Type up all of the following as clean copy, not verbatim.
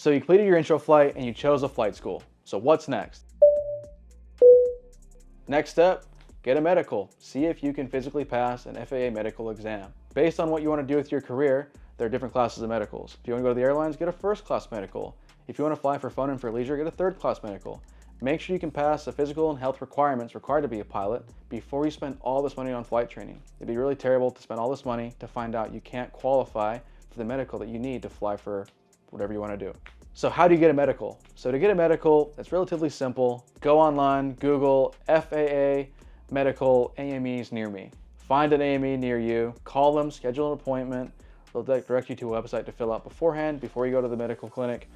So you completed your intro flight and you chose a flight school. So what's next? Next step, get a medical. See if you can physically pass an FAA medical exam. Based on what you want to do with your career, there are different classes of medicals. If you want to go to the airlines, get a first class medical. If you want to fly for fun and for leisure, get a third class medical. Make sure you can pass the physical and health requirements required to be a pilot before you spend all this money on flight training. It'd be really terrible to spend all this money to find out you can't qualify for the medical that you need to fly for whatever you want to do. So how do you get a medical? So to get a medical, it's relatively simple. Go online, Google FAA medical AMEs near me. Find an AME near you, call them, schedule an appointment. They'll direct you to a website to fill out beforehand before you go to the medical clinic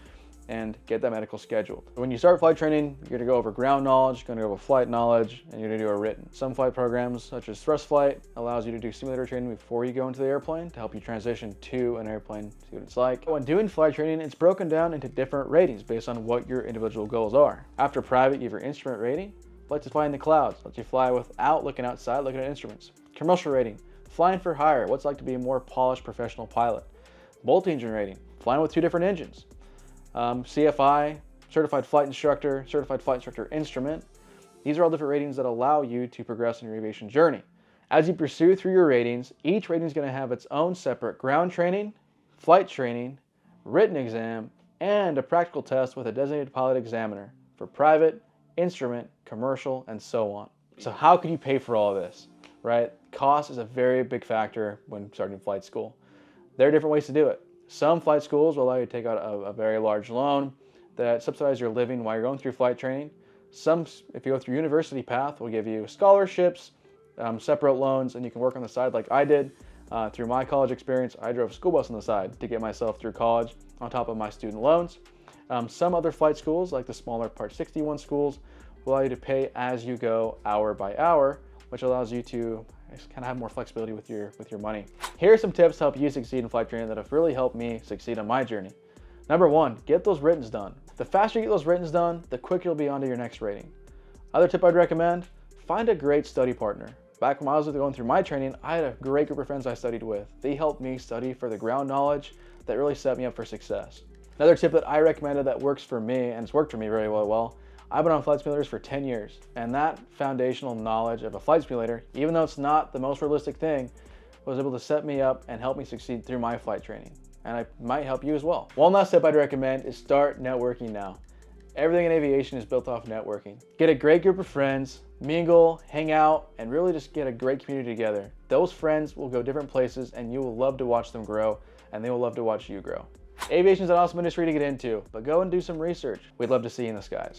and get that medical scheduled. When you start flight training, you're gonna go over ground knowledge, you're gonna go over flight knowledge, and you're gonna do a written. Some flight programs, such as thrust flight, allows you to do simulator training before you go into the airplane to help you transition to an airplane, see what it's like. When doing flight training, it's broken down into different ratings based on what your individual goals are. After private, you have your instrument rating. Flight to fly in the clouds, lets you fly without looking outside, looking at instruments. Commercial rating, flying for hire, what's it like to be a more polished professional pilot. Multi-engine rating, flying with 2 different engines. CFI, Certified Flight Instructor Instrument. These are all different ratings that allow you to progress in your aviation journey. As you pursue through your ratings, each rating is going to have its own separate ground training, flight training, written exam, and a practical test with a designated pilot examiner for private, instrument, commercial, and so on. So how can you pay for all of this, right? Cost is a very big factor when starting flight school. There are different ways to do it. Some flight schools will allow you to take out a very large loan that subsidize your living while you're going through flight training. Some, if you go through university path, will give you scholarships, separate loans, and you can work on the side like I did. Through my college experience, I drove a school bus on the side to get myself through college on top of my student loans. Some other flight schools, like the smaller Part 61 schools, will allow you to pay as you go, hour by hour, which allows you to kind of have more flexibility with your money. Here are some tips to help you succeed in flight training that have really helped me succeed on my journey. Number 1, get those writtens done. The faster you get those writtens done, the quicker you'll be on to your next rating. Other tip I'd recommend, find a great study partner. Back when I was going through my training, I had a great group of friends I studied with. They helped me study for the ground knowledge that really set me up for success. Another tip that I recommended that works for me, and it's worked for me very well, I've been on flight simulators for 10 years, and that foundational knowledge of a flight simulator, even though it's not the most realistic thing, was able to set me up and help me succeed through my flight training. And it might help you as well. One last tip I'd recommend is start networking now. Everything in aviation is built off networking. Get a great group of friends, mingle, hang out, and really just get a great community together. Those friends will go different places and you will love to watch them grow, and they will love to watch you grow. Aviation is an awesome industry to get into, but go and do some research. We'd love to see you in the skies.